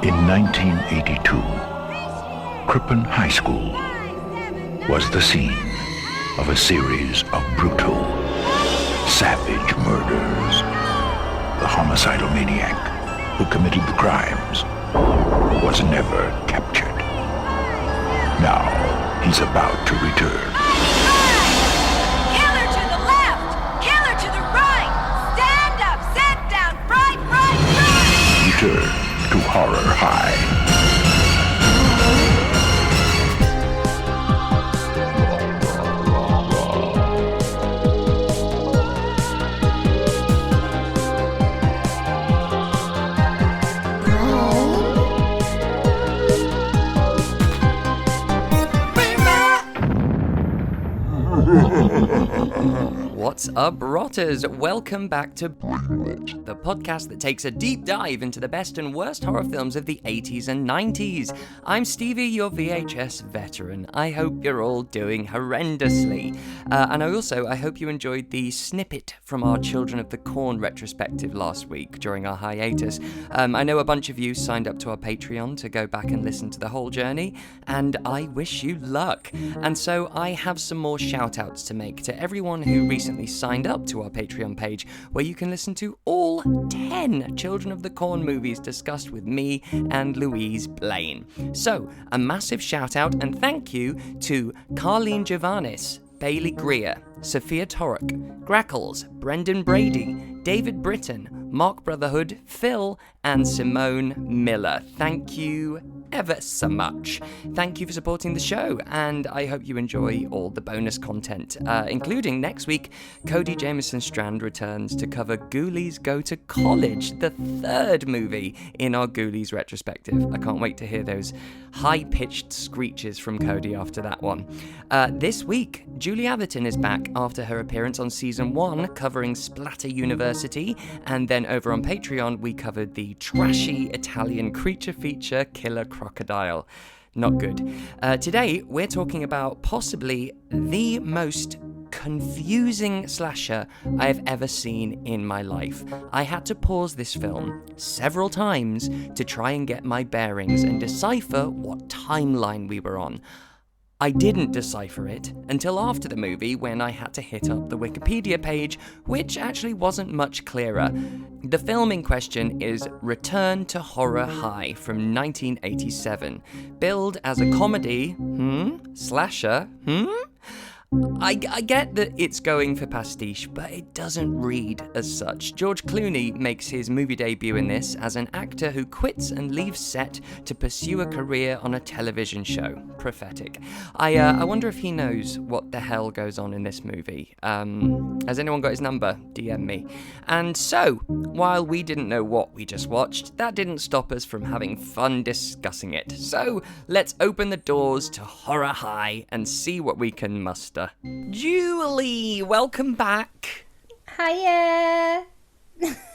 In 1982, Crippen High School was the scene of a series of brutal, savage murders. The homicidal maniac who committed the crimes was never captured. Now he's about to return. Killer to the left! Killer to the right! Stand up! Sit down! Right! Return to Horror High. What's up, rotters? Welcome back to the podcast that takes a deep dive into the best and worst horror films of the 80s and 90s. I'm Stevie, your VHS veteran. I hope you're all doing horrendously. And I hope you enjoyed the snippet from our Children of the Corn retrospective last week during our hiatus. I know a bunch of you signed up to our Patreon to go back and listen to the whole journey, and I wish you luck. And so I have some more shout-outs to make to everyone who recently signed up to our Patreon page, where you can listen to all 10 Children of the Corn movies discussed with me and Louise Blaine. So, a massive shout out and thank you to Carleen Javanis, Bailey Greer, Sophia Torok, Grackles, Brendan Brady, David Britton, Mark Brotherhood, Phil, and Simone Miller. Thank you ever so much. Thank you for supporting the show, and I hope you enjoy all the bonus content, including next week, Cody Jameson Strand returns to cover Ghoulies Go to College, the third movie in our Ghoulies retrospective. I can't wait to hear those high-pitched screeches from Cody after that one. This week, Julie Atherton is back after her appearance on Season 1, covering Splatter University, and then over on Patreon, we covered the trashy Italian creature feature Killer Crocodile. Not good. Today, we're talking about possibly the most confusing slasher I've ever seen in my life. I had to pause this film several times to try and get my bearings and decipher what timeline we were on. I didn't decipher it until after the movie, when I had to hit up the Wikipedia page, which actually wasn't much clearer. The film in question is Return to Horror High from 1987, billed as a comedy, slasher, I get that it's going for pastiche, but it doesn't read as such. George Clooney makes his movie debut in this as an actor who quits and leaves set to pursue a career on a television show. Prophetic. I wonder if he knows what the hell goes on in this movie. Has anyone got his number? DM me. And so, while we didn't know what we just watched, that didn't stop us from having fun discussing it. So, let's open the doors to Horror High and see what we can muster. Julie, welcome back. Hiya.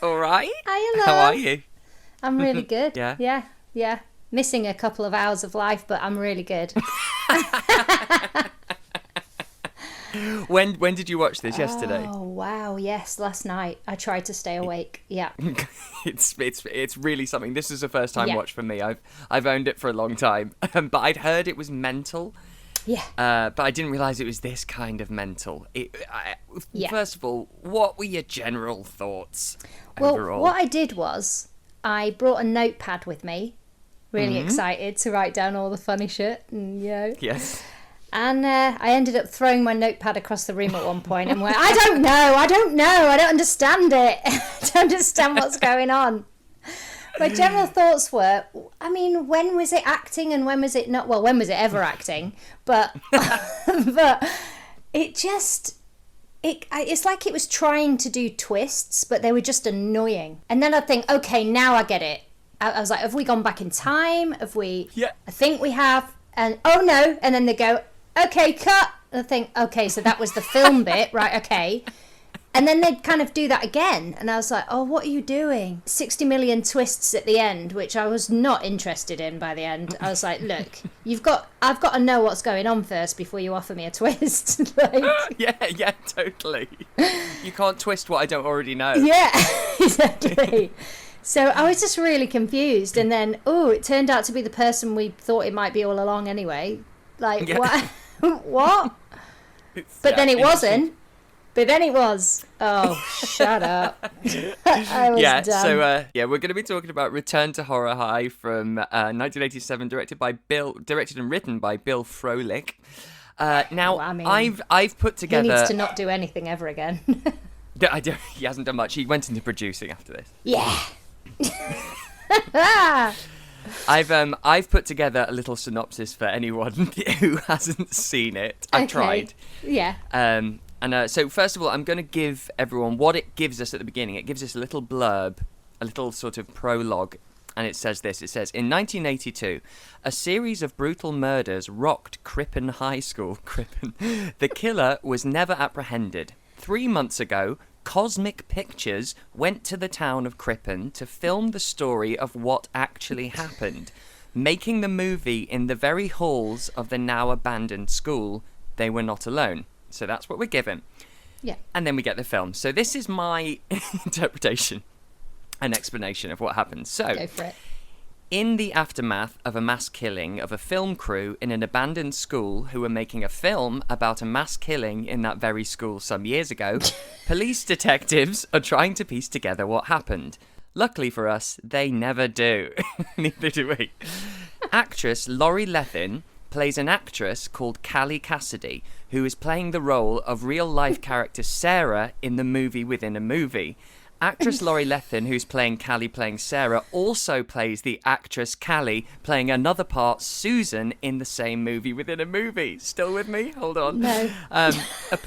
All right. Hiya, love. How are you? I'm really good. Yeah. Missing a couple of hours of life, but I'm really good. When did you watch this? Yesterday? Oh wow, yes, last night. I tried to stay awake. Yeah. It's really something. This is a first time watch for me. I've owned it for a long time, but I'd heard it was mental. Yeah. But I didn't realise it was this kind of mental. First of all, what were your general thoughts overall? Well, what I did was I brought a notepad with me, really excited to write down all the funny shit. And, Yes. And I ended up throwing my notepad across the room at one point and went, I don't know, I don't understand it. I don't understand what's going on. My general thoughts were, I mean, when was it acting and when was it not? Well, when was it ever acting? But it just, it's like it was trying to do twists, but they were just annoying. And then I think, okay, now I get it. I was like, have we gone back in time? Have we? Yeah. I think we have. And oh no. And then they go, okay, cut. And I think, okay, so that was the film bit, right? Okay. And then they'd kind of do that again. And I was like, oh, what are you doing? 60 million twists at the end, which I was not interested in by the end. I was like, look, I've got to know what's going on first before you offer me a twist. Yeah, totally. You can't twist what I don't already know. Yeah, exactly. So I was just really confused. And then, it turned out to be the person we thought it might be all along anyway. Like, what? What? But then it wasn't. But then it was. Oh, shut up. I was done. So we're going to be talking about Return to Horror High from 1987, directed and written by Bill Froelich. Now, well, I mean, I've put together. He needs to not do anything ever again. He hasn't done much. He went into producing after this. Yeah. I've put together a little synopsis for anyone who hasn't seen it. I've tried. Yeah. So first of all, I'm going to give everyone what it gives us at the beginning. It gives us a little blurb, a little sort of prologue, and it says this. It says, in 1982, a series of brutal murders rocked Crippen High School. Crippen. The killer was never apprehended. 3 months ago, Cosmic Pictures went to the town of Crippen to film the story of what actually happened. Making the movie in the very halls of the now abandoned school, they were not alone. So that's what we're given. Yeah. And then we get the film. So this is my interpretation and explanation of what happened. So, go for it. In the aftermath of a mass killing of a film crew in an abandoned school who were making a film about a mass killing in that very school some years ago, police detectives are trying to piece together what happened. Luckily for us, they never do. Neither do we. Actress Laurie Lethin plays an actress called Callie Cassidy, who is playing the role of real-life character Sarah in the movie within a movie. Actress Laurie Lethin, who's playing Callie playing Sarah, also plays the actress Callie playing another part, Susan, in the same movie within a movie. Still with me? Hold on. No. A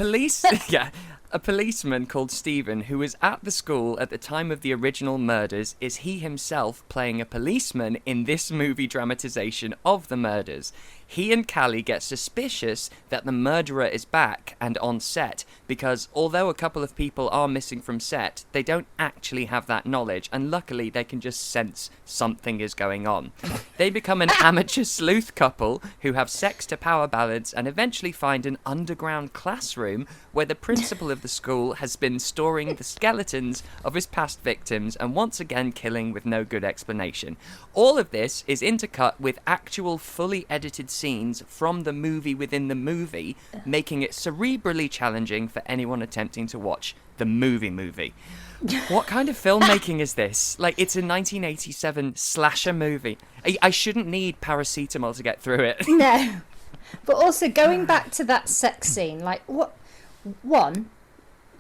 policeman called Stephen, who was at the school at the time of the original murders, is he himself playing a policeman in this movie dramatization of the murders. He and Callie get suspicious that the murderer is back and on set, because although a couple of people are missing from set, they don't actually have that knowledge, and luckily they can just sense something is going on. They become an amateur sleuth couple who have sex to power ballads and eventually find an underground classroom where the principal of the school has been storing the skeletons of his past victims and once again killing with no good explanation. All of this is intercut with actual fully edited scenes from the movie within the movie, making it cerebrally challenging for anyone attempting to watch the movie. What kind of filmmaking is this? Like, it's a 1987 slasher movie. I shouldn't need paracetamol to get through it. No. But also, going back to that sex scene, like,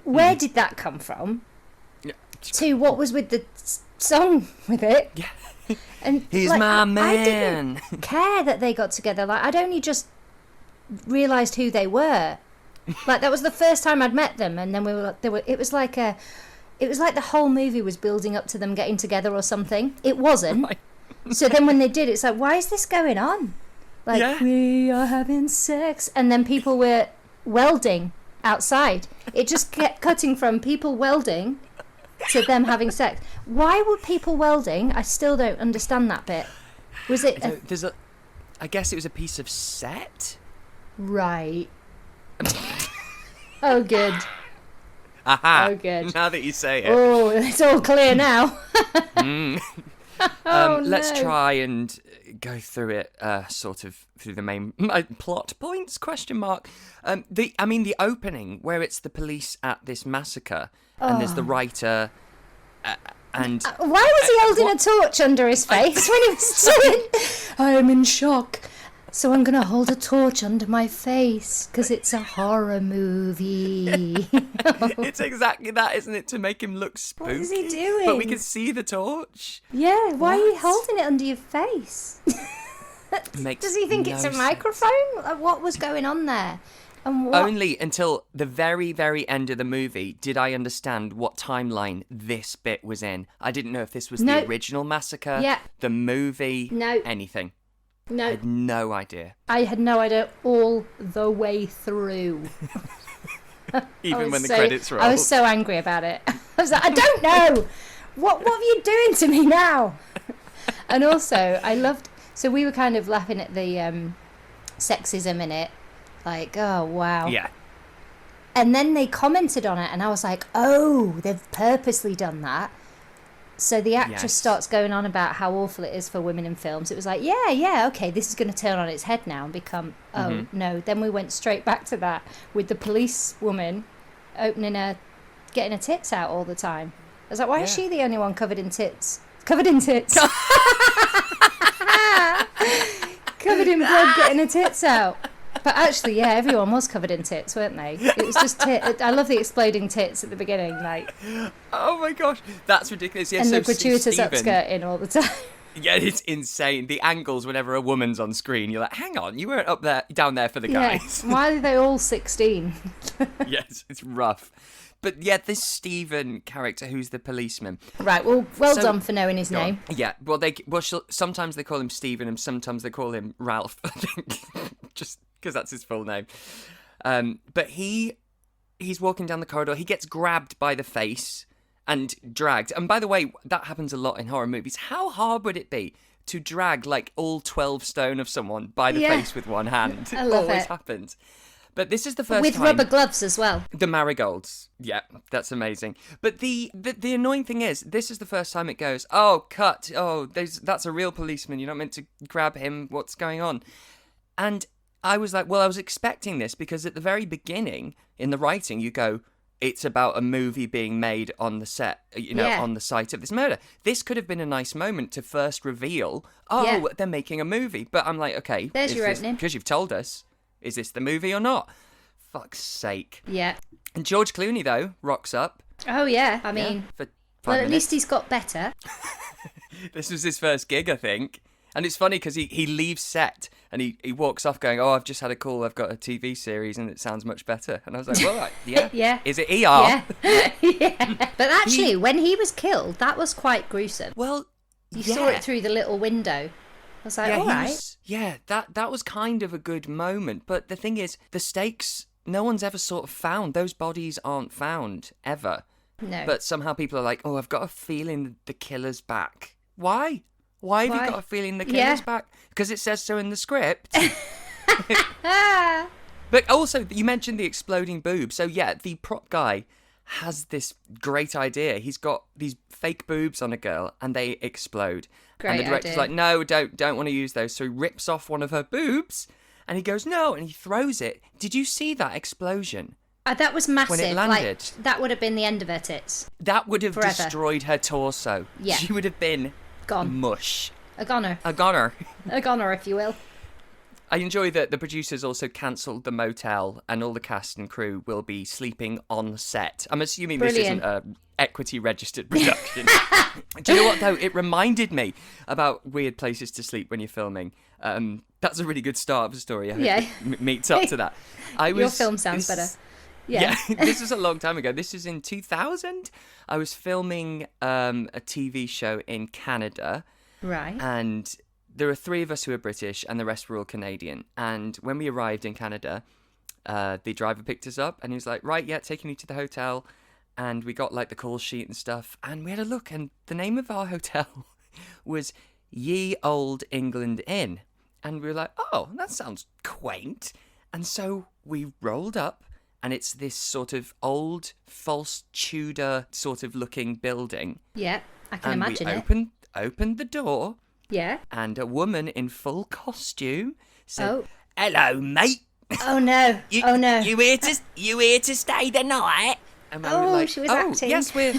where did that come from? Two, what was with the song with it? Yeah. And he's like, my man. I didn't care that they got together. Like, I'd only just realised who they were. Like, that was the first time I'd met them, and then it was like the whole movie was building up to them getting together or something. It wasn't. Right. So then when they did, it's like, why is this going on? Like, we are having sex, and then people were welding outside. It just kept cutting from people welding to them having sex. Why were people welding? I still don't understand that bit. Was it? I guess it was a piece of set. Right. Oh, good. Aha. Oh, good. Now that you say it. Oh, it's all clear now. Let's try and go through it, sort of through the main plot points? Question mark. The opening where it's the police at this massacre, and there's the writer, and why was he holding a torch under his face when he was doing? I am in shock, so I'm gonna hold a torch under my face because it's a horror movie. It's exactly that, isn't it? To make him look spooky. What is he doing? But we can see the torch. Yeah, why are you holding it under your face? Does he think it's a microphone? Like, what was going on there? And what? Only until the very, very end of the movie did I understand what timeline this bit was in. I didn't know if this was the original massacre, the movie, anything. No. I had no idea. I had no idea all the way through. Even when the credits rolled. I was so angry about it. I was like, I don't know! What are you doing to me now? And also, I loved... So we were kind of laughing at the sexism in it. Like, oh, wow. Yeah. And then they commented on it, and I was like, oh, they've purposely done that. So the actress Yes. starts going on about how awful it is for women in films. It was like, yeah, okay, this is going to turn on its head now and become, no. Then we went straight back to that with the police woman getting her tits out all the time. I was like, why is she the only one covered in tits? Covered in tits. Covered in blood, getting her tits out. But actually, yeah, everyone was covered in tits, weren't they? It was just I love the exploding tits at the beginning, like. Oh my gosh, that's ridiculous. Yeah, And so the gratuitous Stephen, upskirting all the time. Yeah, it's insane. The angles whenever a woman's on screen, you're like, hang on, you weren't down there for the Yeah. guys. Why are they all 16? Yes, it's rough. But yeah, this Stephen character, who's the policeman. Right. Well, So- done for knowing his Go on. name. Yeah, sometimes they call him Stephen and sometimes they call him Ralph, I think, just because that's his full name. But he's walking down the corridor. He gets grabbed by the face and dragged. And by the way, that happens a lot in horror movies. How hard would it be to drag like all 12 stone of someone by the face with one hand? I love always it. happens. But this is the first With time. rubber gloves as well. The marigolds. Yeah, that's amazing. But the annoying thing is, this is the first time it goes, oh, cut. Oh, that's a real policeman. You're not meant to grab him. What's going on? And I was like, well, I was expecting this because at the very beginning, in the writing, you go, it's about a movie being made on the set, on the site of this murder. This could have been a nice moment to first reveal, they're making a movie. But I'm like, okay. There's your opening. Because you've told us. Is this the movie or not? Fuck's sake. Yeah. And George Clooney, though, rocks up. Oh, yeah. I mean, for 5 well, at minutes. least he's got better. This was his first gig, I think. And it's funny because he leaves set and he walks off going, oh, I've just had a call. I've got a TV series and it sounds much better. And I was like, well, right, yeah. Yeah. Is it ER? Yeah. Yeah. But actually, when he was killed, that was quite gruesome. Well, You saw it through the little window. I was like, all right. That was kind of a good moment. But the thing is, the stakes, no one's ever sort of found. Those bodies aren't found, ever. No. But somehow people are like, oh, I've got a feeling the killer's back. Why? Why have you got a feeling the killer's back? Because it says so in the script. But also, you mentioned the exploding boob. So yeah, the prop guy has this great idea. He's got these fake boobs on a girl and they explode. Great and the director's idea. like, no, don't want to use those. So he rips off one of her boobs and he goes, no, and he throws it. Did you see that explosion? That was massive. When it landed. Like, that would have been the end of her tits. That would have Forever. destroyed her torso. Yeah. She would have been Gone. mush. A goner. A goner. A goner, if you will. I enjoy that the producers also cancelled the motel and all the cast and crew will be sleeping on set. I'm assuming this Brilliant. isn't an equity registered production. Do you know what, though? It reminded me about weird places to sleep when you're filming. That's a really good start of the story. I hope Yeah. it meets up to that. Your film sounds better. Yeah. This was a long time ago. This was in 2000. I was filming a TV show in Canada. Right. And there were 3 of us who were British and the rest were all Canadian. And when we arrived in Canada, the driver picked us up and he was like, right, yeah, taking you to the hotel. And we got like the call sheet and stuff. And we had a look and the name of our hotel was Ye Old England Inn. And we were like, oh, that sounds quaint. And so we rolled up and it's this sort of old, false Tudor sort of looking building. Yeah, I can And imagine we it. opened the door. Yeah. And a woman in full costume said, Oh. hello, mate. Oh no. Oh no. You here to stay the night? And we were Oh, like, she was acting. Yes, we're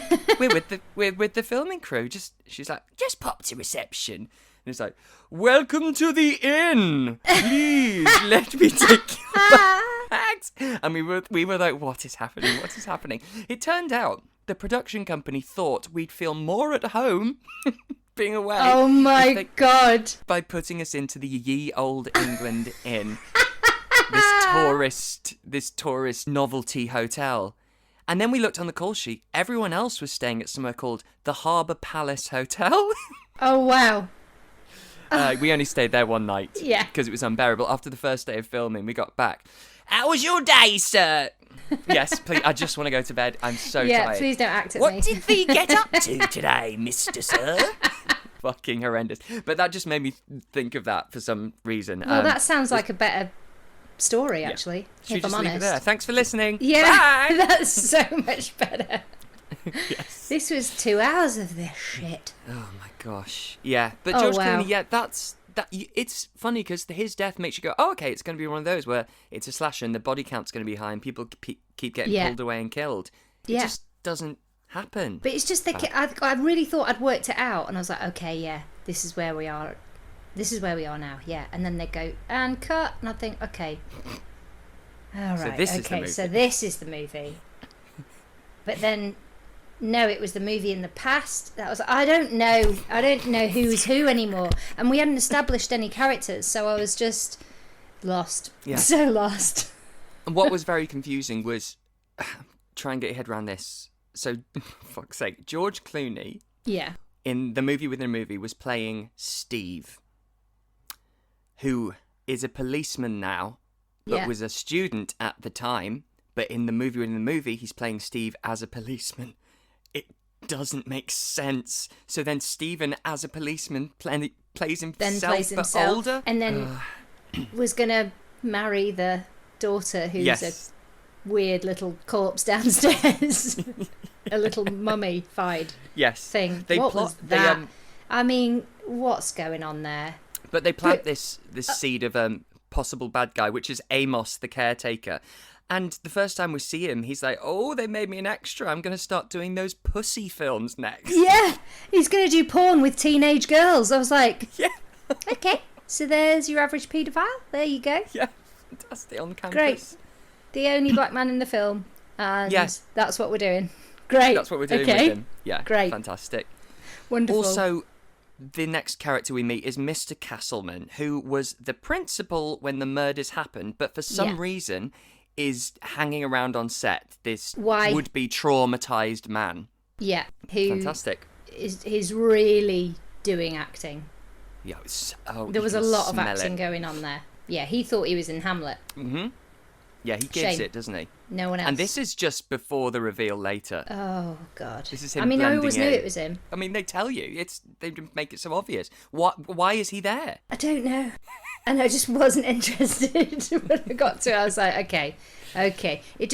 with the filming crew. She's like, just pop to reception. And it's like, welcome to the inn. Please let me take your bags. And we were like, what is happening? What is happening? It turned out the production company thought we'd feel more at home being away. Oh my God. By putting us into the Ye Old England Inn. This tourist novelty hotel. And then we looked on the call sheet. Everyone else was staying at somewhere called the Harbour Palace Hotel. Oh wow. We only stayed there one night. Yeah. Because it was unbearable. After the first day of filming, we got back. How was your day, sir? Yes, please. I just want to go to bed. I'm so Yeah, tired. please don't act at What me. did we get up to today, Mr. Sir? Fucking horrendous. But that just made me think of that for some reason. Well, that sounds like a better story, actually, Should we if I'm just leave it honest. there? Thanks for listening. Yeah, Bye. that's so much better. Yes. This was 2 hours of this shit. Oh my gosh. Yeah, but Oh, George wow. Clooney, yeah, it's funny because his death makes you go, oh, okay, it's going to be one of those where it's a slasher and the body count's going to be high and people keep getting Yeah. pulled away and killed. It Yeah. just doesn't happen. But it's just I really thought I'd worked it out, and I was like, okay, yeah, this is where we are. This is where we are now, yeah. And then they go and cut, and I think, okay, all right, this is the okay, movie. so this is the movie. But then, no, it was the movie in the past. That was I don't know who's who anymore, and we hadn't established any characters, so I was just lost, so lost. And what was very confusing was try and get your head around this. So, fuck's sake, George Clooney Yeah, in the movie within a movie was playing Steve, who is a policeman now, but was a student at the time. But in the movie within the movie, he's playing Steve as a policeman. It doesn't make sense. So then Stephen, as a policeman, plays himself, but older. and then was gonna marry the daughter who's a weird little corpse downstairs. A little mummified thing. What was that? I mean, what's going on there? But they plant this seed of possible bad guy, which is Amos, the caretaker. And the first time we see him, he's like, oh, they made me an extra. I'm going to start doing those pussy films next. Yeah, he's going to do porn with teenage girls. I was like, Yeah. okay, so there's your average paedophile. There you go. Yeah, fantastic on campus. Great. The only black man in the film. And Yes. that's what we're doing. Great. That's what we're doing with him. Yeah, Great. Fantastic. Wonderful. Also, the next character we meet is Mr. Castleman, who was the principal when the murders happened, but for some reason is hanging around on set, this would-be traumatised man. Yeah, who Fantastic. is really doing acting. Yeah, There was a lot of acting it. going on there. Yeah, he thought he was in Hamlet. Mm-hmm. Yeah, he gives Shame. it, doesn't he? No one else. And this is just before the reveal later. Oh, God. This is him I mean, I blending always knew in. it was him. I mean, they tell you. They make it so obvious. Why is he there? I don't know. And I just wasn't interested when I got to it. I was like, okay. It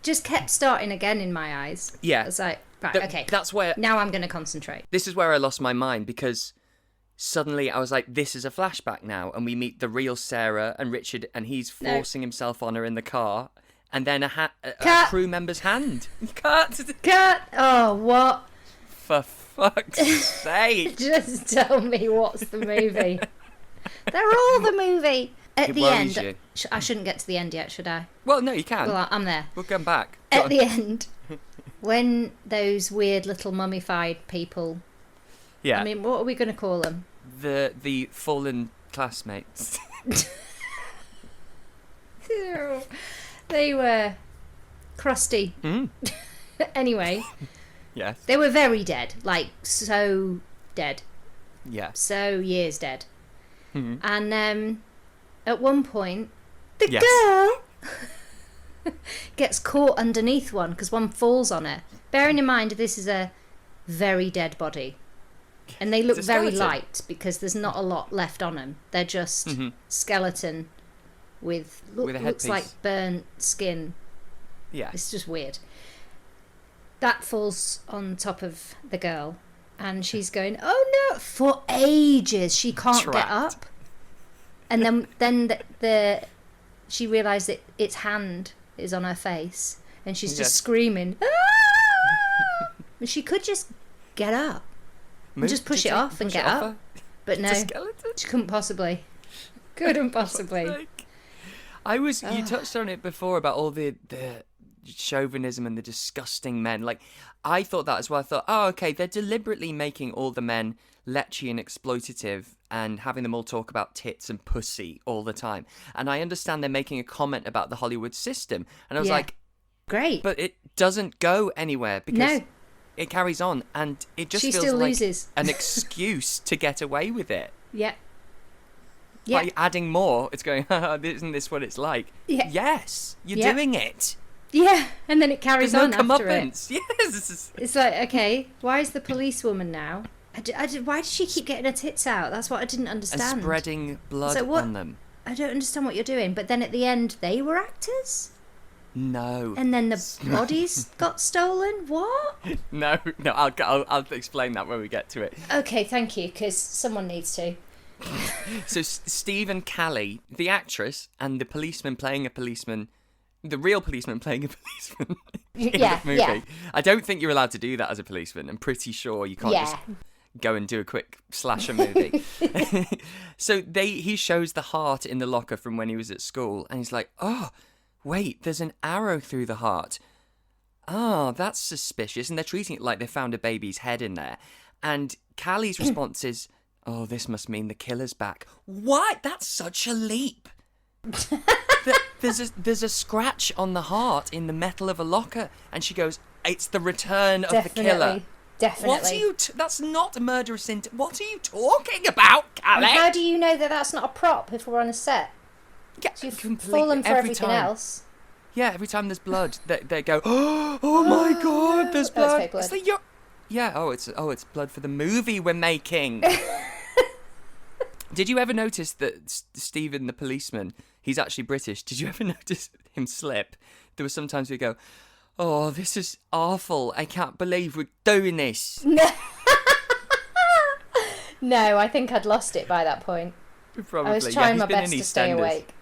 just kept starting again in my eyes. Yeah. I was like, right, okay. That's where... Now I'm going to concentrate. This is where I lost my mind, because suddenly I was like, this is a flashback now, and we meet the real Sarah and Richard, and he's forcing himself on her in the car, and then a crew member's hand. Cut! Oh, what? For fuck's sake. Just tell me what's the movie. They're all the movie. At the worries end, you. I shouldn't get to the end yet, should I? Well, no, you can. Well, I'm there. We'll come back. Go At on. the end, when those weird little mummified people... Yeah. I mean, what are we going to call them? The fallen classmates. They were crusty. Mm. Anyway, Yes. they were very dead. Like, so dead. Yeah. So years dead. Mhm. And at one point, the Yes. girl gets caught underneath one because one falls on her. Bearing in mind, this is a very dead body. And they look It's a very skeleton. light because there's not a lot left on them. They're just skeleton with a looks headpiece. like burnt skin. Yeah. It's just weird. That falls on top of the girl, and she's going, "Oh no!" For ages, she can't get Trapped. up. And then she realised that its hand is on her face, and she's just Yes. screaming. "Ah!" And she could just get up, and just push it off and get up, but no, The skeleton. she couldn't possibly. Couldn't possibly. You touched on it before about all the chauvinism and the disgusting men. Like, I thought that as well. I thought, oh, okay, they're deliberately making all the men lechy and exploitative and having them all talk about tits and pussy all the time. And I understand they're making a comment about the Hollywood system. And I was like, great. but it doesn't go anywhere because No. it carries on, and it just She feels still like loses. an excuse to get away with it. Yeah. Yeah. By adding more, it's going, isn't this what it's like? Yeah. Yes, you're Yeah. doing it. Yeah, and then it carries There's no on after it. comeuppance. Yes. It's like, okay, why is the policewoman now? Why does she keep getting her tits out? That's what I didn't And understand. spreading blood So what- on them. I don't understand what you're doing. But then at the end, they were actors? No. And then the bodies got stolen? What? No, I'll explain that when we get to it. Okay, thank you, because someone needs to. So Steve and Callie, the actress, and the policeman playing a policeman, the real policeman playing a policeman in the movie. Yeah. I don't think you're allowed to do that as a policeman. I'm pretty sure you can't just go and do a quick slasher movie. So he shows the heart in the locker from when he was at school, and he's like, oh, wait, there's an arrow through the heart. Oh, that's suspicious. And they're treating it like they found a baby's head in there. And Callie's response is, oh, this must mean the killer's back. What? That's such a leap. There's a scratch on the heart in the metal of a locker, and she goes, it's the return of the killer. Definitely. What are you? That's not a murderous intent. What are you talking about, Callie? And how do you know that that's not a prop if we're on a set? Yeah, So you've completely. fallen for everything else. Yeah, every time there's blood, they go, oh my god, there's blood. That's fake blood. It's like, yeah, it's blood for the movie we're making. Did you ever notice that Stephen the policeman, he's actually British, did you ever notice him slip? There were some times we go, oh, this is awful. I can't believe we're doing this. No, I think I'd lost it by that point. Probably. I was trying my best to stay awake.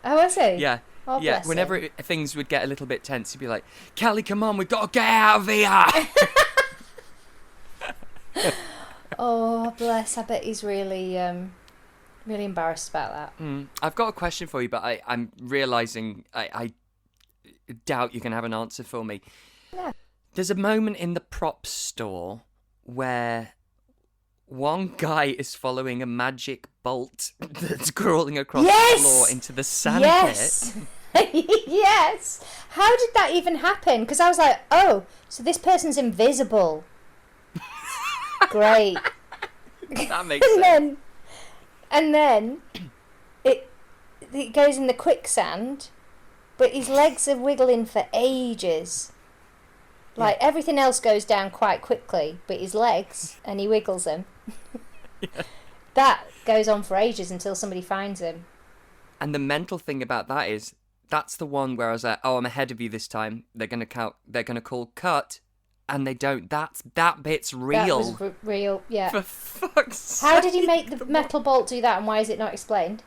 Oh, was he? Yeah. Oh, yeah, bless whenever him. things would get a little bit tense, he'd be like, Callie, come on, we've got to get out of here. Oh, bless. I bet he's really, really embarrassed about that. I've got a question for you, but I'm realising I doubt you can have an answer for me. Yeah. There's a moment in the prop store where one guy is following a magic bolt that's crawling across the floor into the sand pit. Yes. How did that even happen? Because I was like, oh, so this person's invisible. Great. That makes sense. And then it goes in the quicksand, but his legs are wiggling for ages. Like, everything else goes down quite quickly, but his legs, and he wiggles them. That goes on for ages until somebody finds him. And the mental thing about that is, that's the one where I was like, oh, I'm ahead of you this time. They're gonna call cut, and they don't. That bit's real. That was real, yeah. For fuck's sake. How did he make the metal bolt do that, and why is it not explained?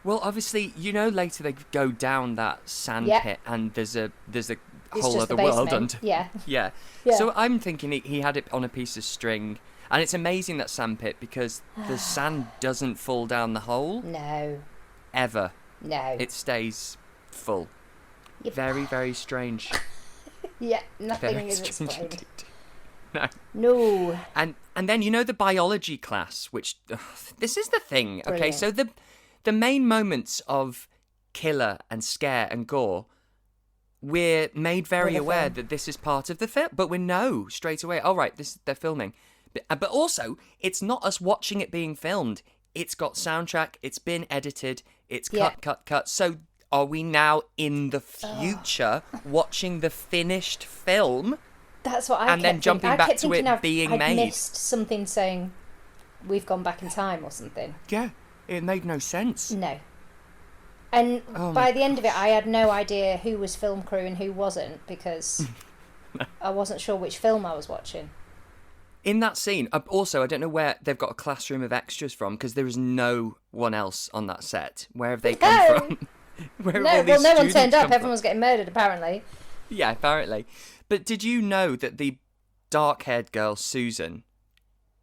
Well, obviously, later they go down that sand pit, and there's a whole other world under. Yeah. So I'm thinking he had it on a piece of string, and it's amazing, that sand pit, because the sand doesn't fall down the hole. No. Ever. No. It stays full. Yep. Very, very strange. Yeah, nothing Very is strange explained. indeed. No. And then the biology class, which this is the thing. Brilliant. Okay, so the main moments of killer and scare and gore, we're made very aware that this is part of the film, but we know straight away, all right, they're filming. But also, it's not us watching it being filmed. It's got soundtrack, it's been edited, it's cut. So are we now in the future watching the finished film? That's what I and then jumping back to it being I'd made. missed something saying we've gone back in time or something. Yeah, it made no sense. No. And by the end of it, I had no idea who was film crew and who wasn't, because I wasn't sure which film I was watching. In that scene, also, I don't know where they've got a classroom of extras from, because there is no one else on that set. Where have they come from? No one turned up. Everyone was getting murdered, apparently. Yeah, apparently. But did you know that the dark-haired girl, Susan,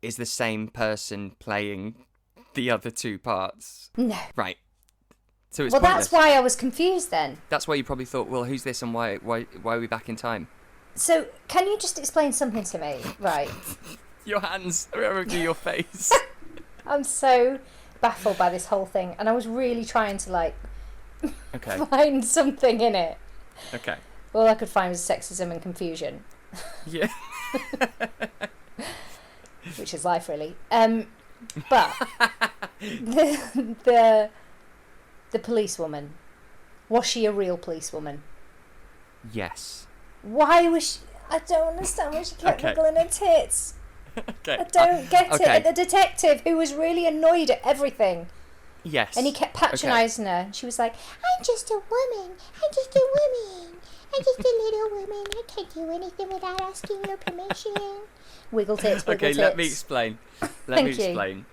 is the same person playing the other two parts? No. Right. So it's that's why I was confused then. That's why you probably thought, well, who's this and why are we back in time? So, can you just explain something to me? Right. Your hands are over your face. I'm so baffled by this whole thing, and I was really trying to, find something in it. Okay. All I could find was sexism and confusion. Yeah. Which is life, really. But the policewoman, was she a real policewoman? Yes. Why was she... I don't understand why she kept wiggling her tits. Okay. I don't get it. The detective, who was really annoyed at everything. Yes. And he kept patronising her. And she was like, I'm just a woman. I'm just a woman. I'm just a little woman. I can't do anything without asking your permission. Wiggle tits, wiggle tits. Okay, let me explain. Let me Thank you. explain.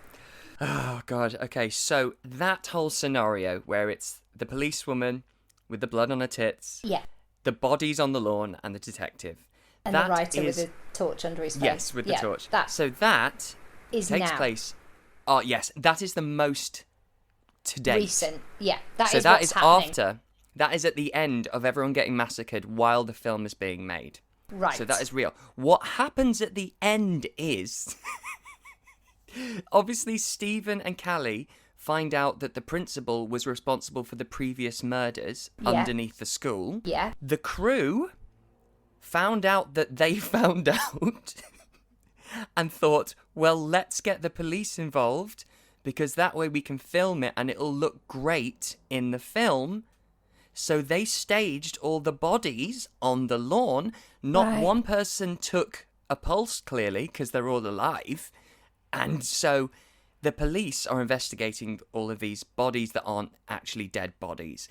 Oh, God. Okay, so that whole scenario where it's the policewoman with the blood on her tits, Yeah. the bodies on the lawn, and the detective. And That the writer is- with the torch under his face. Yes, with the torch. That So that is takes now. place... Oh, yes, that is the most to date. Recent. Yeah, that So is that what's is happening. after... That is at the end of everyone getting massacred while the film is being made. Right. So that is real. What happens at the end is... Obviously, Stephen and Callie find out that the principal was responsible for the previous murders Yeah. underneath the school. Yeah. The crew found out that they found out and thought, well, let's get the police involved because that way we can film it and it'll look great in the film. So they staged all the bodies on the lawn. Not Right. one person took a pulse, clearly, because they're all alive. And so the police are investigating all of these bodies that aren't actually dead bodies.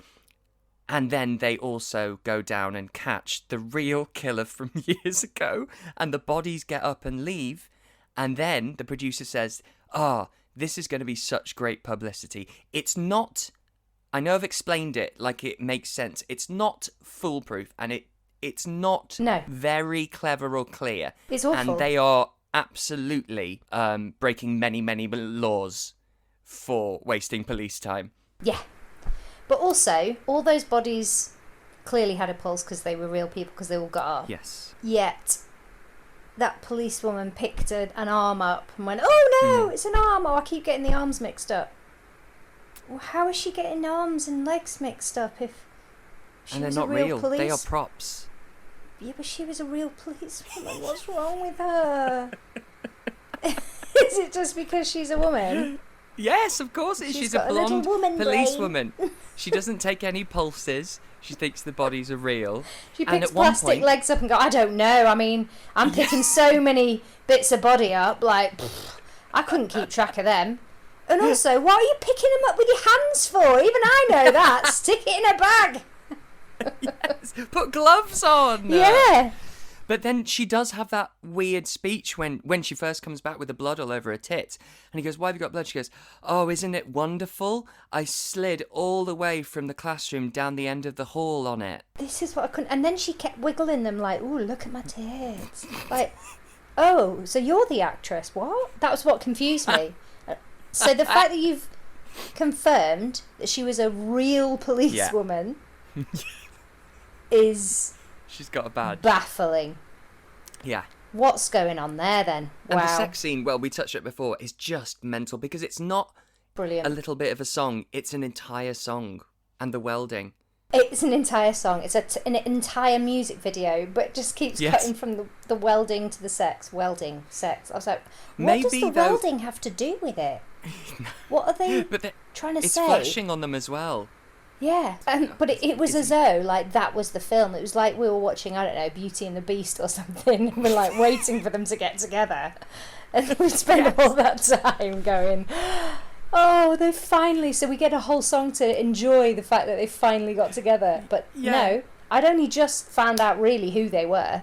And then they also go down and catch the real killer from years ago. And the bodies get up and leave. And then the producer says, this is going to be such great publicity. It's not... I know I've explained it like it makes sense. It's not foolproof and it's not No. very clever or clear. It's awful. And they are absolutely breaking many, many laws for wasting police time. Yeah. But also, all those bodies clearly had a pulse because they were real people because they all got up. Yes. Yet, that policewoman picked an arm up and went, oh no, it's an arm. Oh, I keep getting the arms mixed up. Well, how is she getting arms and legs mixed up if she And they're was not a real real. police? They are props. Yeah, but she was a real policewoman. What's wrong with her? Is it just because she's a woman? Yes, of course. She's She's got a a little blonde woman policewoman. She doesn't take any pulses. She thinks the bodies are real. She And picks at one plastic point- legs up and go, I don't know. I mean, I'm picking so many bits of body up, like, I couldn't keep track of them. And also, why are you picking them up with your hands for? Even I know that. Stick it in a bag. Yes, put gloves on. Yeah. But then she does have that weird speech when she first comes back with the blood all over her tits. And he goes, why have you got blood? She goes, oh, isn't it wonderful? I slid all the way from the classroom down the end of the hall on it. This is what I couldn't... And then she kept wiggling them like, ooh, look at my tits. Like, oh, so you're the actress. What? That was what confused me. So the fact that you've confirmed that she was a real policewoman is She's got a badge. baffling. Yeah. What's going on there then? And Wow. the sex scene, well, we touched it before, is just mental because it's not Brilliant. a little bit of a song. It's an entire song. And the welding. It's an entire song. It's an entire music video, but it just keeps Yes. cutting from the welding to the sex. Welding, sex. I was like, what Maybe, does the though- welding have to do with it? What are they But trying to it's say? flashing on them as well. Yeah, but it was as though, like, that was the film. It was like we were watching, I don't know, Beauty and the Beast or something, and we're, like, waiting for them to get together. And we spend all that time going, oh, they finally... So we get a whole song to enjoy the fact that they finally got together. But no, I'd only just found out really who they were.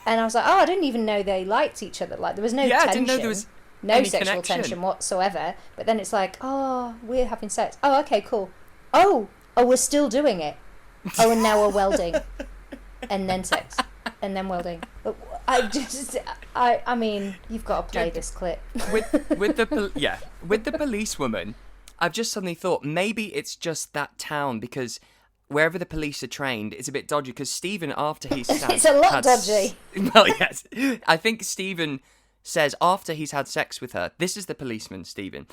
And I was like, oh, I didn't even know they liked each other. Like, there was no tension. I didn't know there was no any sexual connection. tension whatsoever. But then it's like, oh, we're having sex. Oh, okay, cool. Oh, we're still doing it. Oh, and now we're welding. And then sex. And then welding. I mean, you've got to play this clip. with the policewoman, I've just suddenly thought maybe it's just that town because wherever the police are trained, it's a bit dodgy. Because Stephen, after he's It's a lot dodgy. Well, yes, I think Stephen says after he's had sex with her, this is the policeman, Stephen.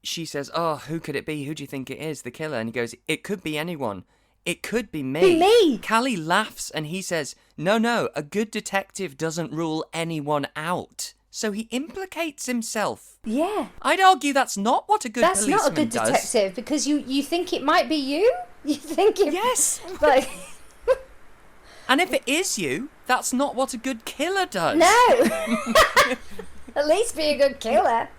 She says, "Oh, who could it be? Who do you think it is? The killer?" And he goes, "It could be anyone. It could be me." Be me. Callie laughs and he says, No, a good detective doesn't rule anyone out. So he implicates himself. Yeah. I'd argue that's not what a good That's policeman not a good does. detective because you think it might be you? You think it... Yes. Like... And if it is you, that's not what a good killer does. No. At least be a good killer.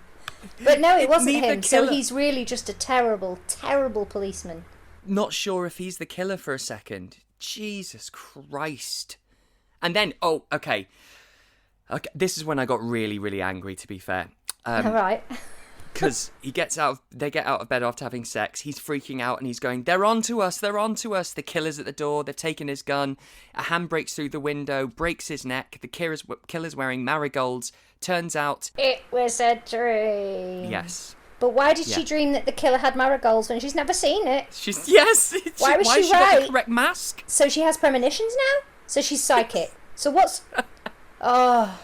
But no, it wasn't Meet the him. So killer. he's really just a terrible, terrible policeman. Not sure if he's the killer for a second. Jesus Christ. And then, okay, this is when I got really, really angry, to be fair. All right. Because they get out of bed after having sex. He's freaking out and he's going, they're on to us. The killer's at the door. They've taken his gun. A hand breaks through the window, breaks his neck. The killer's wearing marigolds. Turns out... It was a dream. Yes. But why did she dream that the killer had marigolds when she's never seen it? Why was she got right? the correct mask? So she has premonitions now? So she's psychic. So what's... Oh...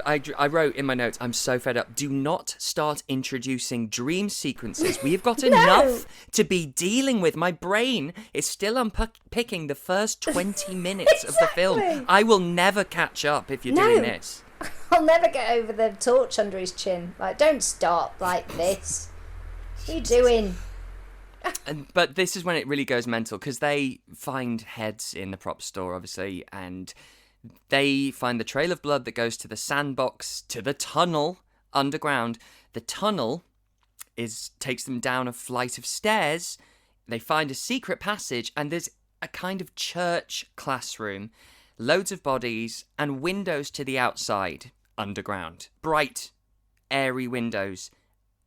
I wrote in my notes, I'm so fed up. Do not start introducing dream sequences. We have got enough to be dealing with. My brain is still unpicking the first 20 minutes of the film. I will never catch up if you're doing this. I'll never get over the torch under his chin. Like, don't stop like this. What are you doing? But this is when it really goes mental, because they find heads in the prop store, obviously, and... they find the trail of blood that goes to the sandbox, to the tunnel underground. The tunnel takes them down a flight of stairs. They find a secret passage, and there's a kind of church classroom. Loads of bodies and windows to the outside, underground. Bright, airy windows,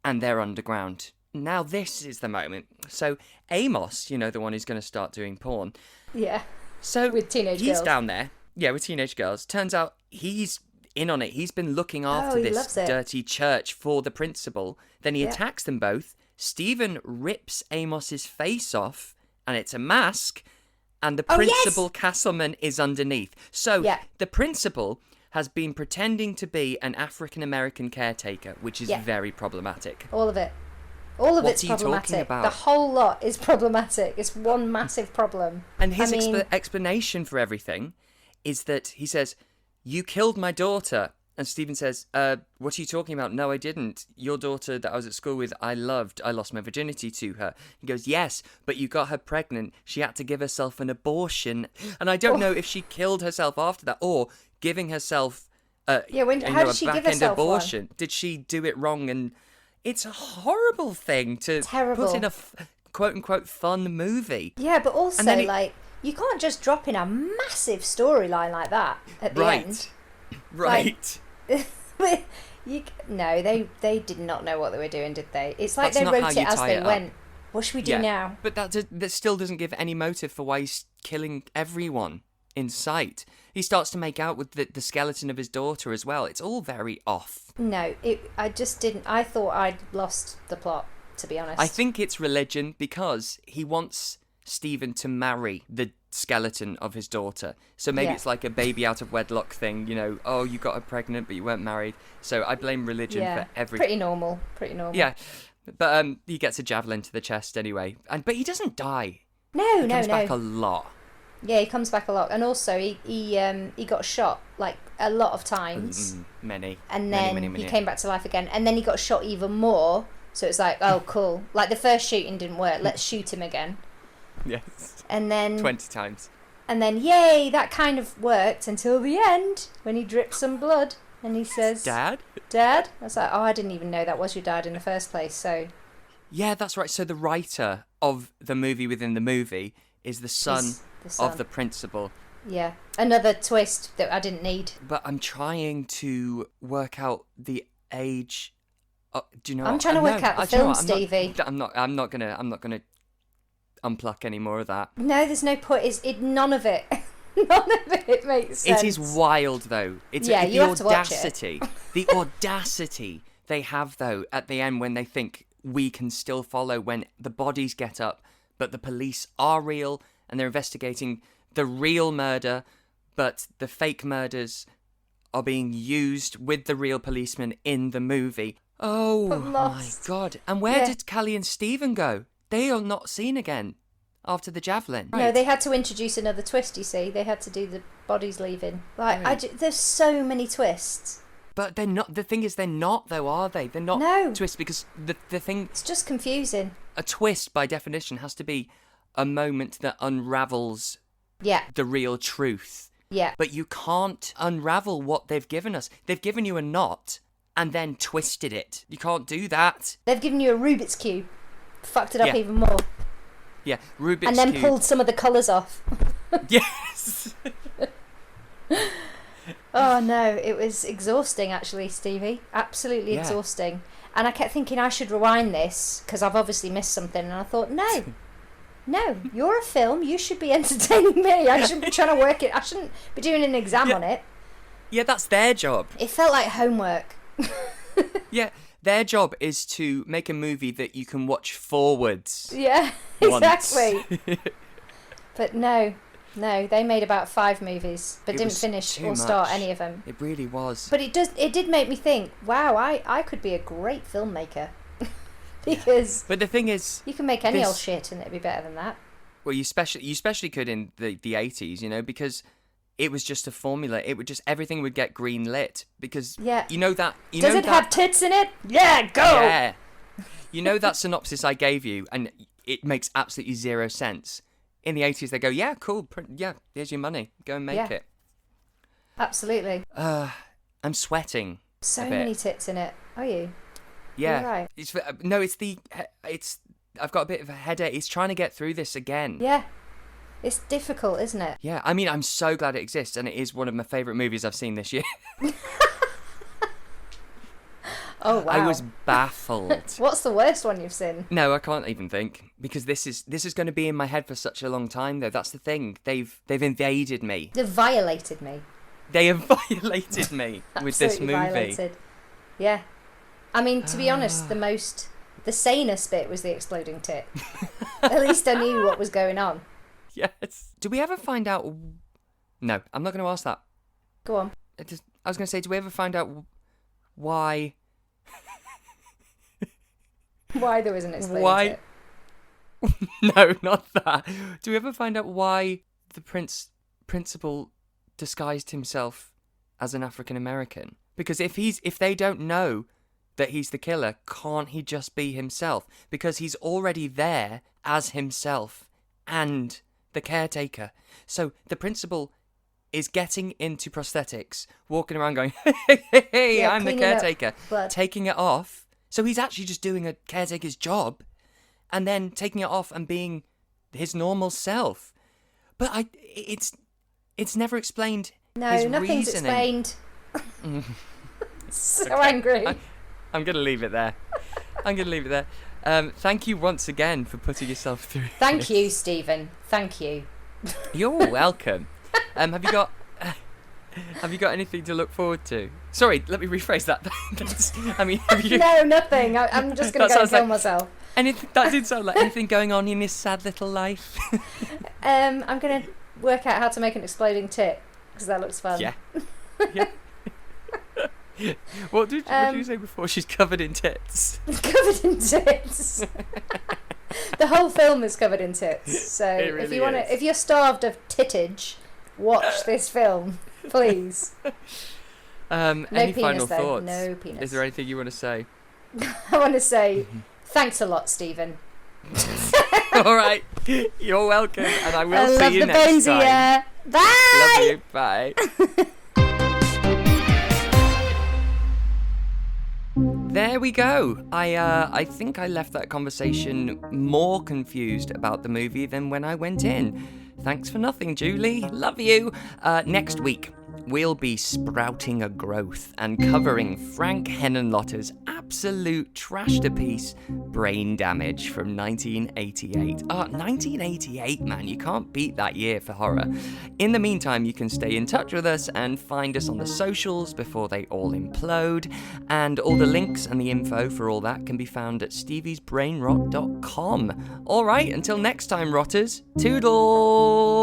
and they're underground. Now this is the moment. So Amos, the one who's going to start doing porn. Yeah, so with teenage he's girls. Down there. Yeah, with teenage girls. Turns out he's in on it. He's been looking after this dirty church for the principal. Then he attacks them both. Stephen rips Amos's face off, and it's a mask, and the principal Castleman is underneath. So the principal has been pretending to be an African-American caretaker, which is very problematic. All of it. All of What's it's problematic. Talking about? The whole lot is problematic. It's one massive problem. And his explanation for everything is that he says, you killed my daughter. And Stephen says, what are you talking about? No, I didn't. Your daughter that I was at school with, I loved. I lost my virginity to her. He goes, yes, but you got her pregnant. She had to give herself an abortion. And I don't know if she killed herself after that or giving herself how did she give herself abortion. One? Did she do it wrong? And it's a horrible thing to put in a quote-unquote fun movie. Yeah, but also, you can't just drop in a massive storyline like that at the end. Right. No, they did not know what they were doing, did they? It's like That's they wrote it as they went. What should we do now? But that still doesn't give any motive for why he's killing everyone in sight. He starts to make out with the skeleton of his daughter as well. It's all very off. No, I just didn't. I thought I'd lost the plot, to be honest. I think it's religion because he wants Stephen to marry the skeleton of his daughter. So maybe it's like a baby out of wedlock thing, you got her pregnant but you weren't married. So I blame religion for everything. Pretty normal. Yeah. But he gets a javelin to the chest anyway. But he doesn't die. No, he comes back a lot. Yeah, he comes back a lot. And also he got shot like a lot of times. Many. And then many. he came back to life again. And then he got shot even more. So it's like, oh cool. Like the first shooting didn't work. Let's shoot him again. Yes. And then 20 times. And then yay, that kind of worked until the end when he drips some blood and he says, Dad? I was like, I didn't even know that was your dad in the first place. So yeah, that's right. So the writer of the movie within the movie is the son of the principal. Yeah, another twist that I didn't need. But I'm trying to work out the age. Do you know? I'm trying to work out the film, Stevie. I'm not gonna unpluck any more of that. No, there's no point. None of it. None of it makes sense. It is wild, though. You have to watch it. The audacity they have, though, at the end when they think we can still follow when the bodies get up, but the police are real and they're investigating the real murder, but the fake murders are being used with the real policeman in the movie. Oh, my God. And where did Callie and Stephen go? They are not seen again after the javelin. No, they had to introduce another twist, you see. They had to do the bodies leaving. There's so many twists. But they're not. The thing is, they're not, though, are they? They're not twists because the thing... It's just confusing. A twist, by definition, has to be a moment that unravels the real truth. Yeah. But you can't unravel what they've given us. They've given you a knot and then twisted it. You can't do that. They've given you a Rubik's Cube. Fucked it up Yeah. even more. Yeah, Rubik's And then Cube. pulled some of the colours off. Yes. Oh no, it was exhausting actually, Stevie. Absolutely Yeah. exhausting. And I kept thinking I should rewind this because I've obviously missed something. And I thought, no, you're a film. You should be entertaining me. I shouldn't be trying to work it. I shouldn't be doing an exam on it. Yeah, that's their job. It felt like homework. Yeah, their job is to make a movie that you can watch forwards. Yeah, once. exactly. But no, they made about 5 movies, but It didn't was finish too or start much. any of them. It really was. But it did make me think, wow, I could be a great filmmaker. Because But the thing is, you can make any this- old shit and it'd be better than that. well, you especially could in the 80s, you know, because it was just a formula. It would just, everything would get green lit because Yeah. you know that. Does it have tits in it? Yeah, go! Yeah. You know that synopsis I gave you, and it makes absolutely zero sense. In the 80s, they go, yeah, cool, yeah, here's your money, go and make Yeah. it. Absolutely. I'm sweating. So a bit. many tits in it. Are you? Yeah. You're right. It's I've got a bit of a headache. It's trying to get through this again. Yeah. It's difficult, isn't it? Yeah, I mean, I'm so glad it exists, and it is one of my favourite movies I've seen this year. Oh, wow. I was baffled. What's the worst one you've seen? No, I can't even think, because this is going to be in my head for such a long time, though. That's the thing. They've invaded me. They've violated me. They have violated me with this Absolutely movie. violated. Yeah. I mean, to be honest, the sanest bit was the exploding tit. At least I knew what was going on. Yes. Do we ever find out? No, I'm not going to ask that. Go on. I was going to say, do we ever find out why? Why there was an exploding Why? tit. No, not that. Do we ever find out why the principal disguised himself as an African American? Because if they don't know that he's the killer, can't he just be himself? Because he's already there as himself and the caretaker. So the principal is getting into prosthetics, walking around going, hey, Yeah, I'm the cleaning up caretaker, blood. taking it off. So he's actually just doing a caretaker's job and then taking it off and being his normal self. But it's never explained. No, his nothing's reasoning. explained. So angry. I'm going to leave it there. Thank you once again for putting yourself through. Thank you, Stephen. Thank you. You're welcome. Have you got anything to look forward to? Sorry, let me rephrase that. Have you, No, nothing. I'm just going to go and sounds kill like- myself. anything that did sound like anything going on in this sad little life. I'm going to work out how to make an exploding tit because that looks fun. Yeah. What did you say before? She's covered in tits. Covered in tits. The whole film is covered in tits. So It if really you want is. if you're starved of tittage, watch this film, please. Any penis, final though. thoughts? No penis. Is there anything you want to say? I want to say thanks a lot, Stephen. All right. You're welcome, and I will I see love you the next bones time. here. Bye. Love you. Bye. There we go. I think I left that conversation more confused about the movie than when I went in. Thanks for nothing, Julie. Love you. Next week, we'll be sprouting a growth and covering Frank Henenlotter's absolute trash-to-piece Brain Damage from 1988. 1988, man. You can't beat that year for horror. In the meantime, you can stay in touch with us and find us on the socials before they all implode. And all the links and the info for all that can be found at steviesbrainrot.com. All right, until next time, rotters. Toodles!